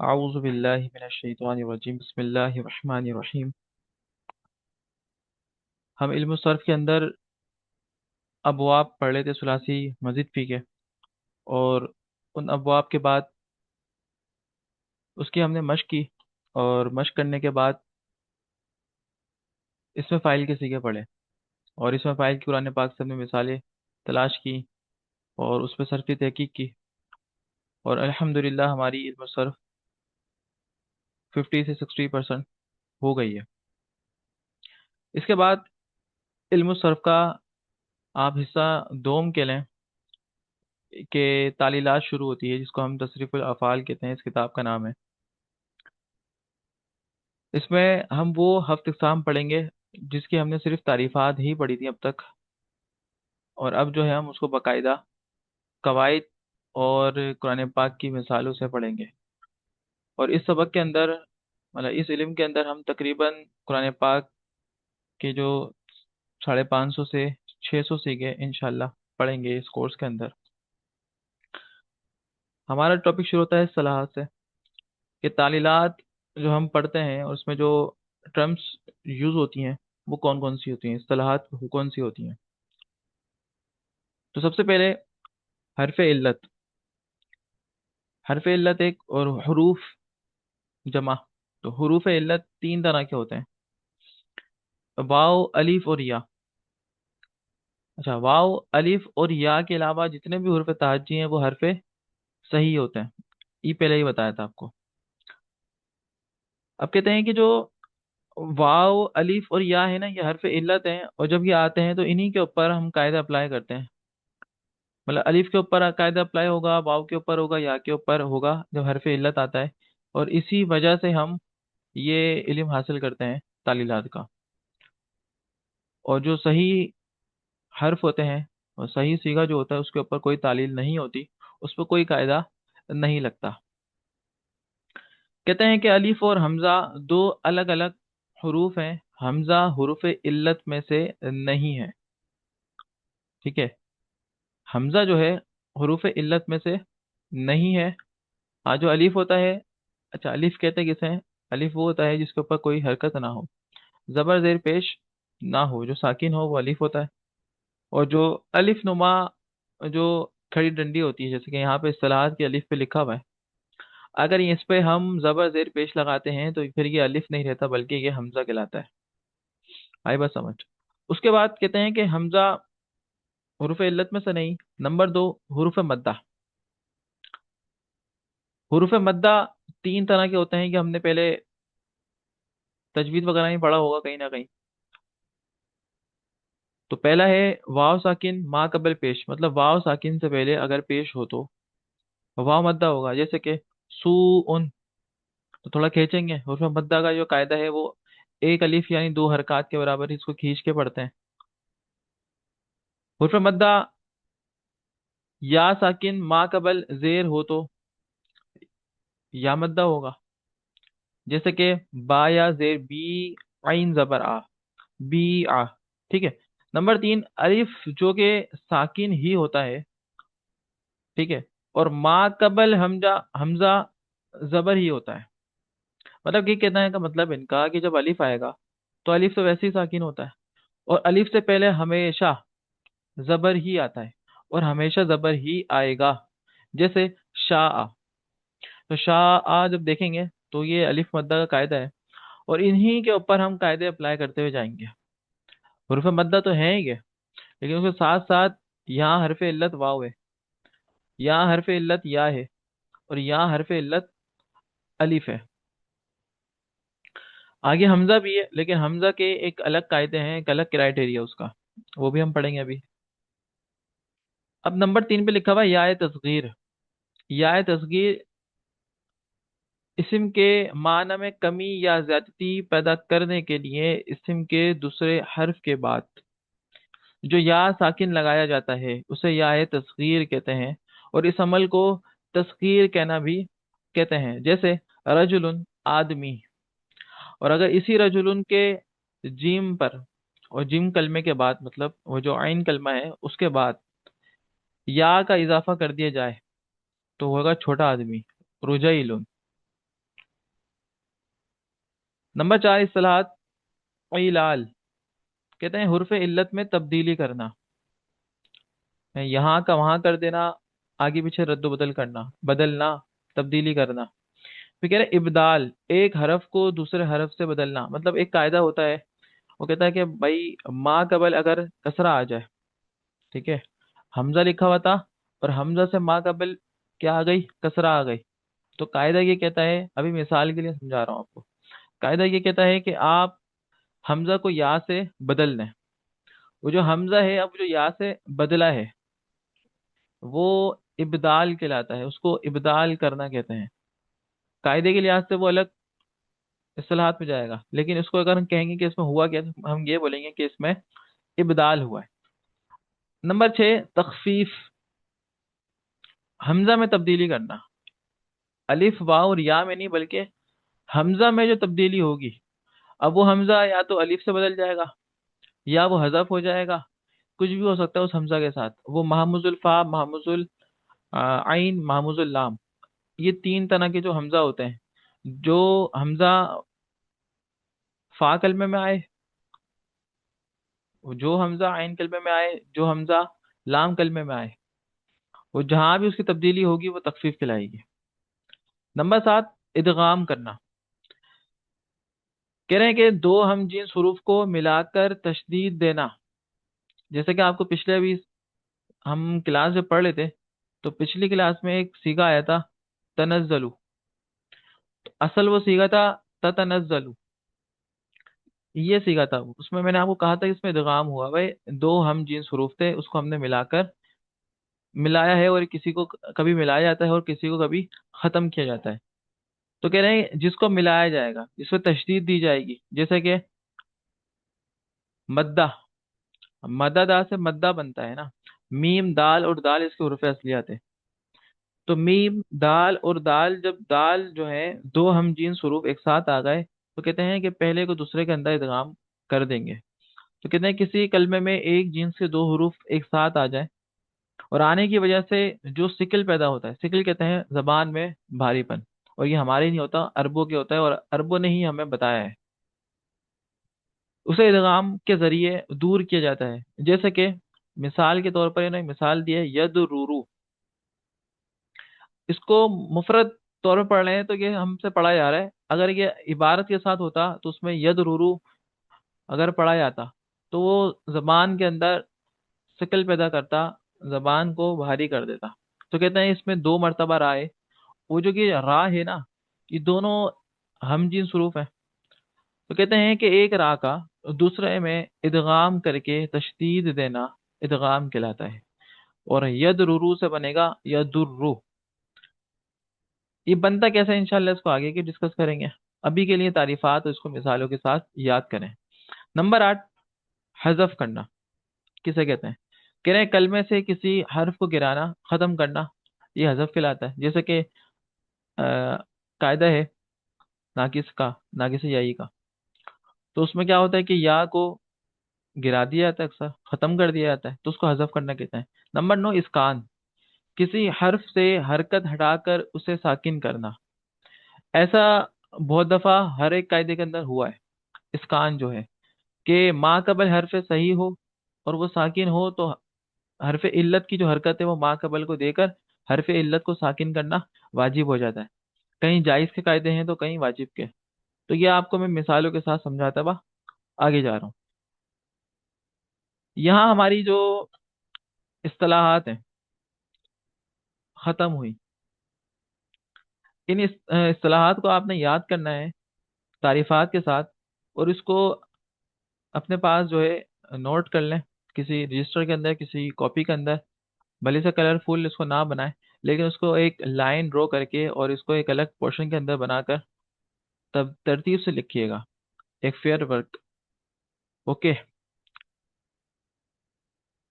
اعوذ باللہ من الشیطان الرجیم بسم اللہ الرحمن الرحیم۔ ہم علم صرف کے اندر ابواب پڑھ لیتے ثلاثی مزید فی کے، اور ان ابواب کے بعد اس کی ہم نے مشق کی، اور مشق کرنے کے بعد اس میں فائل کے سیکھے پڑھے، اور اس میں فائل کی قرآن پاک سے ہم نے مثالیں تلاش کی اور اس پہ صرفی تحقیق کی، اور الحمدللہ ہماری علم صرف 50 سے 60% ہو گئی ہے۔ اس کے بعد علم صرف کا آپ حصہ دوم کے لیں کہ تعلیلات شروع ہوتی ہے، جس کو ہم تصریف الافعال کہتے ہیں، اس کتاب کا نام ہے۔ اس میں ہم وہ ہفت اقسام پڑھیں گے جس کی ہم نے صرف تعریفات ہی پڑھی تھی اب تک، اور اب جو ہے ہم اس کو باقاعدہ قواعد اور قرآن پاک کی مثالوں سے پڑھیں گے۔ اور اس سبق کے اندر مطلب اس علم کے اندر ہم تقریباً قرآن پاک کے جو 550 سے 600 سیگے انشاءاللہ پڑھیں گے اس کورس کے اندر۔ ہمارا ٹاپک شروع ہوتا ہے اصطلاحات سے، کہ تعلیلات جو ہم پڑھتے ہیں اور اس میں جو ٹرمز یوز ہوتی ہیں وہ کون کون سی ہوتی ہیں، اصطلاحات کون سی ہوتی ہیں۔ تو سب سے پہلے حرف علت۔ حرف علت ایک اور حروف جمع۔ تو حروف علت 3 طرح کے ہوتے ہیں، واو، الف اور یا۔ اچھا، واو، الف اور یا کے علاوہ جتنے بھی حروف تہجی ہیں وہ حرف صحیح ہوتے ہیں، یہ پہلے ہی بتایا تھا آپ کو۔ اب کہتے ہیں کہ جو واو، الف اور یا ہے نا، یہ حرف علت ہیں، اور جب یہ آتے ہیں تو انہی کے اوپر ہم قاعدہ اپلائی کرتے ہیں۔ مطلب الف کے اوپر قاعدہ اپلائی ہوگا، واو کے اوپر ہوگا، یا کے اوپر ہوگا جب حرف علت آتا ہے، اور اسی وجہ سے ہم یہ علم حاصل کرتے ہیں تعلیلات کا۔ اور جو صحیح حرف ہوتے ہیں اور صحیح صیغہ جو ہوتا ہے اس کے اوپر کوئی تعلیل نہیں ہوتی، اس پہ کوئی قاعدہ نہیں لگتا۔ کہتے ہیں کہ الف اور حمزہ دو الگ الگ حروف ہیں، حمزہ حروف علت میں سے نہیں ہے، ٹھیک ہے۔ حمزہ جو ہے حروف علت میں سے نہیں ہے۔ ہاں، جو الف ہوتا ہے، اچھا الف کہتے کسے ہیں؟ الف وہ ہوتا ہے جس کے اوپر کوئی حرکت نہ ہو، زبر زیر پیش نہ ہو، جو ساکن ہو وہ الف ہوتا ہے۔ اور جو الف نما جو کھڑی ڈنڈی ہوتی ہے، جیسے کہ یہاں پہ اصطلاحات کی الف پہ لکھا ہوا ہے، اگر اس پہ ہم زبر زیر پیش لگاتے ہیں تو پھر یہ الف نہیں رہتا بلکہ یہ حمزہ کہلاتا ہے۔ آئی بات سمجھ؟ اس کے بعد کہتے ہیں کہ حمزہ حروف علت میں سے نہیں۔ نمبر 2، حروف مدہ۔ حروف مدہ 3 طرح کے ہوتے ہیں، کہ ہم نے پہلے تجوید وغیرہ میں پڑھا ہوگا کہیں نہ کہیں۔ تو پہلا ہے واو ساکن ما قبل پیش، مطلب واو ساکن سے پہلے اگر پیش ہو تو واو مدہ ہوگا، جیسے کہ سو ان، تو تھوڑا کھینچیں گے۔ حروف مدہ کا جو قاعدہ ہے وہ ایک الف یعنی 2 حرکات کے برابر اس کو کھینچ کے پڑھتے ہیں۔ حروف مدہ یا ساکن ما قبل زیر ہو تو یا مدہ ہوگا، جیسے کہ با یا زیر بی، عین زبر آ، بی آ، ٹھیک ہے۔ نمبر 3، الف جو کہ ساکن ہی ہوتا ہے، ٹھیک ہے، اور ما قبل حمزہ زبر ہی ہوتا ہے۔ مطلب یہ کہنا ہے کا مطلب ان کا کہ جب الف آئے گا تو الف تو ویسے ہی ساکن ہوتا ہے، اور الف سے پہلے ہمیشہ زبر ہی آتا ہے اور ہمیشہ زبر ہی آئے گا، جیسے شاء۔ تو شاء جب دیکھیں گے تو یہ الف مدہ کا قاعدہ ہے، اور انہی کے اوپر ہم قاعدے اپلائی کرتے ہوئے جائیں گے۔ حروف مدہ تو ہیں ہی ہے، لیکن اس کے ساتھ ساتھ یہاں حرف علت واو ہے، یہاں حرف علت یا ہے، اور یہاں حرف علت الف ہے۔ آگے حمزہ بھی ہے، لیکن حمزہ کے ایک الگ قاعدے ہیں، ایک الگ کرائٹیریا اس کا، وہ بھی ہم پڑھیں گے ابھی۔ اب نمبر 3 پہ لکھا ہوا یا تصغیر۔ یا تصغیر اسم کے معنی میں کمی یا زیادتی پیدا کرنے کے لیے اسم کے دوسرے حرف کے بعد جو یا ساکن لگایا جاتا ہے اسے یا تصغیر کہتے ہیں، اور اس عمل کو تصغیر کہنا بھی کہتے ہیں، جیسے رجل آدمی۔ اور اگر اسی رجل کے جیم پر، اور جیم کلمے کے بعد مطلب وہ جو عین کلمہ ہے اس کے بعد یا کا اضافہ کر دیا جائے تو ہوگا چھوٹا آدمی، رجیل۔ नंबर 4 इस्तिलाहात इलाल, कहते हैं हुर्फ इल्लत में तब्दीली करना, यहाँ का वहाँ कर देना, आगे पीछे रद्द बदल करना, बदलना, तब्दीली करना। फिर कह रहे इब्दाल, एक हरफ को दूसरे हरफ से बदलना। मतलब एक कायदा होता है, वो कहता है कि भाई माँ कबल अगर कसरा आ जाए, ठीक है, हमजा लिखा हुआ था और हमजा से माँ कबल क्या आ गई, कसरा आ गई, तो कायदा ये कहता है, अभी मिसाल के लिए समझा रहा हूँ आपको, कायदा ये कहता है कि आप हमजा को या से बदल दें। वो जो हमजा है, अब जो या से बदला है, वो इब्दाल कहलाता है, उसको इब्दाल करना कहते हैं। कायदे के लिहाज से वो अलग इस्तिलाहात में जाएगा, लेकिन इसको अगर हम कहेंगे कि इसमें हुआ क्या, तो हम ये बोलेंगे कि इसमें इब्दाल हुआ है। नंबर 6 तखफीफ, हमजा में तब्दीली करना। अलिफ वाव और या में नहीं, बल्कि हमजा में जो तब्दीली होगी, अब वो हमजा या तो अलिफ से बदल जाएगा, या वो हजफ हो जाएगा, कुछ भी हो सकता है उस हमजा के साथ। वो महमुजुल फा, महमुजुल आइन, महमुजुल लाम, ये तीन तरह के जो हमजा होते हैं, जो हमजा फा कलमे में आए, जो हमजा आइन कलमे में आए, जो हमजा लाम कलमे में आए, वो जहां भी उसकी तब्दीली होगी वो तखफीफ कहलाएगी। नंबर 7 इदगाम करना, कह रहे हैं कि दो हम जिन्स हरूफ को मिलाकर तशदीद देना। जैसे कि आपको पिछले अभी हम क्लास में पढ़ लेते, तो पिछली क्लास में एक सीगा आया था तनज्जलु, तो असल वो सीगा था ततनज्जलु, ये सीगा था। उसमें मैंने आपको कहा था कि इसमें इदगाम हुआ, भाई दो हम जिन्स हरूफ थे, उसको हमने मिलाकर मिलाया है, और किसी को कभी मिलाया जाता है और किसी को कभी खत्म किया जाता है। तो कह रहे हैं जिसको मिलाया जाएगा, जिसको तशदीद दी जाएगी, जैसे कि मद्दा, मददा से मद्दा बनता है ना, मीम दाल और दाल इसके हुर्फ असलियात है। तो मीम दाल और दाल, जब दाल जो है दो हम जीन हुरूफ एक साथ आ गए, तो कहते हैं कि पहले को दूसरे के अंदर इदगाम कर देंगे। तो कहते हैं किसी कलमे में एक जीन्स के दो हुरूफ एक साथ आ जाए, और आने की वजह से जो सिकल पैदा होता है, सिकल कहते हैं जबान में भारीपन, और ये हमारे नहीं होता, अरबों के होता है, और अरबों ने ही हमें बताया है, उसे इदगाम के जरिए दूर किया जाता है। जैसे कि मिसाल के तौर पर इन्होंने एक मिसाल दी है, यद रूरू, इसको मुफरत तौर पर पढ़ रहे हैं तो ये हमसे पढ़ा जा रहा है, अगर ये इबारत के साथ होता तो उसमें यद रूरू अगर पढ़ा जाता, तो वो जबान के अंदर शिकल पैदा करता, जबान को भारी कर देता। तो कहते हैं इसमें दो मर्तबा राय, वो जो कि रा है ना, ये दोनों हम जिन हरूफ है। तो कहते हैं कि एक रा का दूसरे में इदगाम करके तशदीद देना इदगाम कहलाता है, और यद रुरू से बनेगा यदुर्रु। ये बनता कैसे है, इंशाल्लाह इसको आगे के डिस्कस करेंगे। अभी के लिए तारीफात और इसको मिसालों के साथ याद करें। नंबर 8 हजफ करना, किसे कहते हैं, कह रहे हैं कलमे से किसी हर्फ को गिराना, खत्म करना, ये हजफ कहलाता है। जैसे कि कायदा है नाकिस का, नाकिस याई का, तो उसमें क्या होता है कि या को गिरा दिया जाता है, अक्सर खत्म कर दिया जाता है, तो उसको हजफ करना कहते हैं। नंबर 9 इसकान, किसी हर्फ से हरकत हटाकर उसे साकिन करना। ऐसा बहुत दफा हर एक कायदे के अंदर हुआ है। इसकान जो है कि माँ कबल हरफ सही हो और वो साकिन हो, तो हरफ इल्लत की जो हरकत है वो माँ कबल को देकर हरफ इल्लत को साकिन करना वाजिब हो जाता है। कहीं जायज के कायदे हैं तो कहीं वाजिब के। तो ये आपको मैं मिसालों के साथ समझाता हुआ आगे जा रहा हूँ। यहाँ हमारी जो इस्तिलाहात हैं खत्म हुई। इन इस्तिलाहात को आपने याद करना है तारीफात के साथ, और इसको अपने पास जो है नोट कर लें, किसी रजिस्टर के अंदर, किसी कॉपी के अंदर। भले से कलरफुल इसको ना बनाए, लेकिन उसको एक लाइन ड्रॉ करके और इसको एक अलग पोर्शन के अंदर बनाकर तब तरतीब से लिखिएगा, एक फेयर वर्क। ओके।